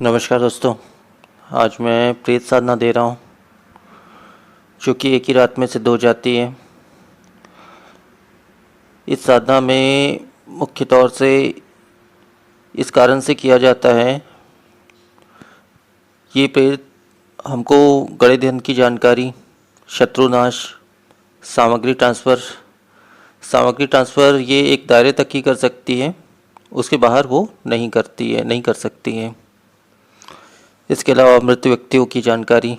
नमस्कार दोस्तों। आज मैं प्रेत साधना दे रहा हूँ जो कि एक ही रात में सिद्ध हो जाती है। इस साधना में मुख्य तौर से इस कारण से किया जाता है, ये प्रेत हमको गड़े धन की जानकारी, शत्रुनाश, सामग्री ट्रांसफ़र ये एक दायरे तक ही कर सकती है, उसके बाहर वो नहीं कर सकती है। इसके अलावा मृत व्यक्तियों की जानकारी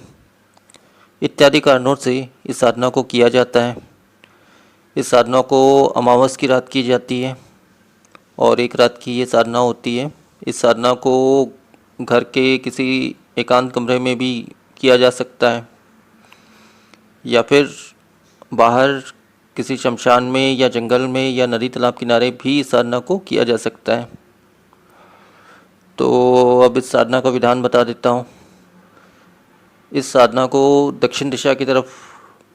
इत्यादि कारणों से इस साधना को किया जाता है। इस साधना को अमावस की रात की जाती है और एक रात की ये साधना होती है। इस साधना को घर के किसी एकांत कमरे में भी किया जा सकता है या फिर बाहर किसी शमशान में या जंगल में या नदी तालाब किनारे भी इस साधना को किया जा सकता है। तो अब इस साधना का विधान बता देता हूँ। इस साधना को दक्षिण दिशा की तरफ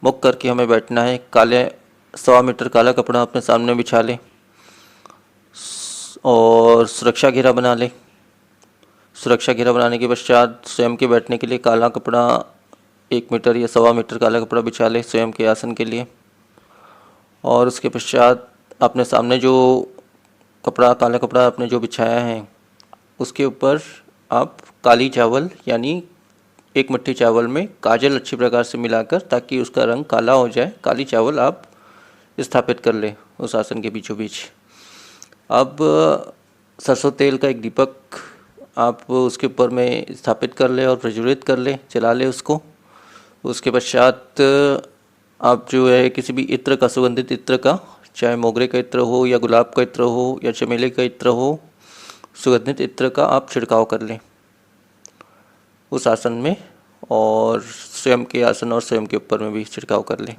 मुख करके हमें बैठना है। 1.25 मीटर काला कपड़ा अपने सामने बिछा लें और सुरक्षा घेरा बना लें। सुरक्षा घेरा बनाने के पश्चात स्वयं के बैठने के लिए काला कपड़ा 1 मीटर या 1.25 मीटर काला कपड़ा बिछा लें स्वयं के आसन के लिए। और उसके पश्चात अपने सामने जो काला कपड़ा आपने जो बिछाया है उसके ऊपर आप काली चावल यानी 1 मुट्ठी चावल में काजल अच्छी प्रकार से मिलाकर, ताकि उसका रंग काला हो जाए, काली चावल आप स्थापित कर लें उस आसन के बीचों बीच। अब सरसों तेल का एक दीपक आप उसके ऊपर में स्थापित कर ले और प्रज्वलित कर ले, जला ले उसको। उसके पश्चात आप जो है किसी भी इत्र का, सुगंधित इत्र का, चाहे मोगरे का इत्र हो या गुलाब का इत्र हो या चमेली का इत्र हो, सुगंधित इत्र का आप छिड़काव कर लें उस आसन में और स्वयं के आसन और स्वयं के ऊपर में भी छिड़काव कर लें।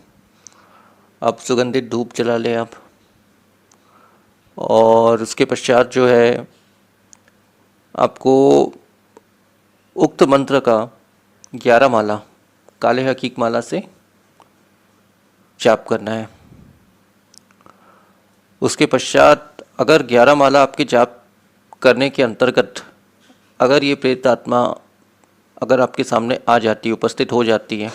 अब सुगंधित धूप जला लें आप और उसके पश्चात जो है आपको उक्त मंत्र का 11 माला काले हकीक माला से जाप करना है। उसके पश्चात अगर 11 माला आपके जाप करने के अंतर्गत अगर ये प्रेत आत्मा अगर आपके सामने आ जाती है, उपस्थित हो जाती है,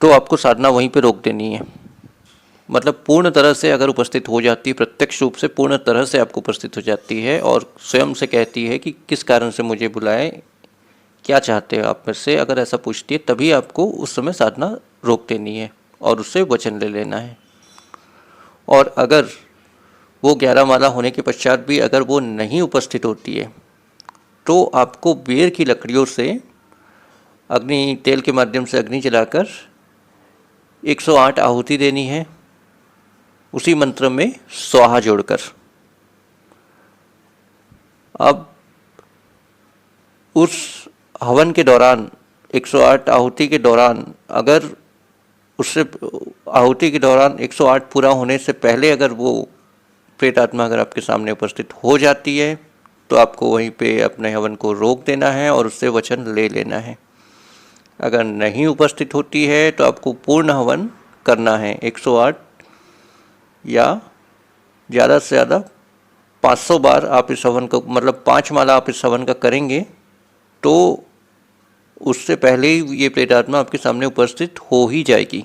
तो आपको साधना वहीं पे रोक देनी है। मतलब पूर्ण तरह से अगर उपस्थित हो जाती है, प्रत्यक्ष रूप से पूर्ण तरह से आपको उपस्थित हो जाती है और स्वयं से कहती है कि किस कारण से मुझे बुलाए, क्या चाहते हो आप मेरे से, अगर ऐसा पूछती है तभी आपको उस समय साधना रोक देनी है और उससे वचन ले लेना है। और अगर वो 11 माला होने के पश्चात भी अगर वो नहीं उपस्थित होती है तो आपको बेर की लकड़ियों से अग्नि, तेल के माध्यम से अग्नि जलाकर 108 आहुति देनी है उसी मंत्र में स्वाहा जोड़कर। अब उस हवन के दौरान 108 आहुति के दौरान अगर उससे आहुति के दौरान 108 पूरा होने से पहले अगर वो प्रेत आत्मा अगर आपके सामने उपस्थित हो जाती है तो आपको वहीं पे अपने हवन को रोक देना है और उससे वचन ले लेना है। अगर नहीं उपस्थित होती है तो आपको पूर्ण हवन करना है 108 या ज़्यादा से ज़्यादा 500 बार आप इस हवन को, मतलब 5 माला आप इस हवन का करेंगे तो उससे पहले ही ये प्रेत आत्मा आपके सामने उपस्थित हो ही जाएगी।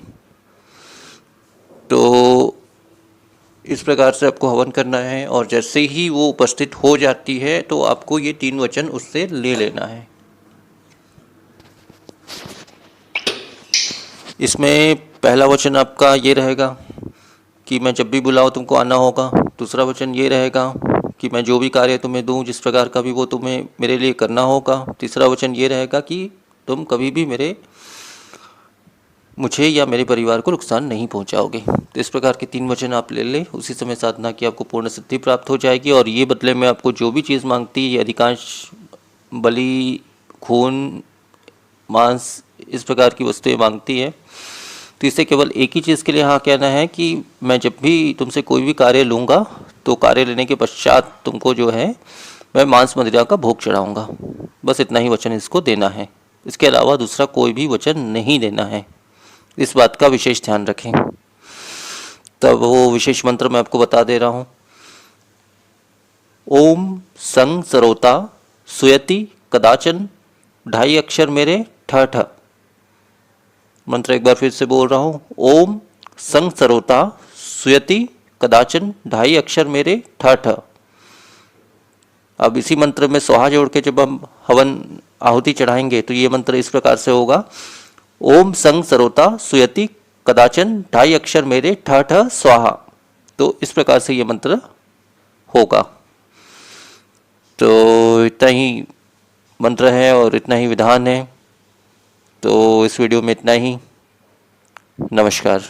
तो इस प्रकार से आपको हवन करना है और जैसे ही वो उपस्थित हो जाती है तो आपको ये 3 वचन उससे ले लेना है। इसमें पहला वचन आपका ये रहेगा कि मैं जब भी बुलाऊं तुमको आना होगा। दूसरा वचन ये रहेगा कि मैं जो भी कार्य तुम्हें दूं, जिस प्रकार का भी, वो तुम्हें मेरे लिए करना होगा। तीसरा वचन ये रहेगा कि तुम कभी भी मुझे या मेरे परिवार को नुकसान नहीं पहुंचाओगे। तो इस प्रकार के 3 वचन आप ले लें, उसी समय साधना की आपको पूर्ण सिद्धि प्राप्त हो जाएगी। और ये बदले में आपको जो भी चीज़ मांगती है, ये अधिकांश बलि, खून, मांस, इस प्रकार की वस्तुएं मांगती है, तो इसे केवल एक ही चीज़ के लिए हाँ कहना है कि मैं जब भी तुमसे कोई भी कार्य लूँगा तो कार्य लेने के पश्चात तुमको जो है मैं मांस मदिरा का भोग चढ़ाऊँगा। बस इतना ही वचन इसको देना है, इसके अलावा दूसरा कोई भी वचन नहीं देना है। इस बात का विशेष ध्यान रखें। तब वो विशेष मंत्र मैं आपको बता दे रहा हूँ। ओम संग सरोता सुयति कदाचन ढाई अक्षर मेरे ठ ठ। मंत्र एक बार फिर से बोल रहा हूँ। ओम संग सरोता सुयति कदाचन ढाई अक्षर मेरे ठ ठ। अब इसी मंत्र में स्वाहा जोड़ के जब हम हवन आहुति चढ़ाएंगे तो ये मंत्र इस प्रकार से होगा। ओम संग सरोता सुयति कदाचन ढाई अक्षर मेरे ठ ठ स्वाहा। तो इस प्रकार से ये मंत्र होगा। तो इतना ही मंत्र है और इतना ही विधान है। तो इस वीडियो में इतना ही। नमस्कार।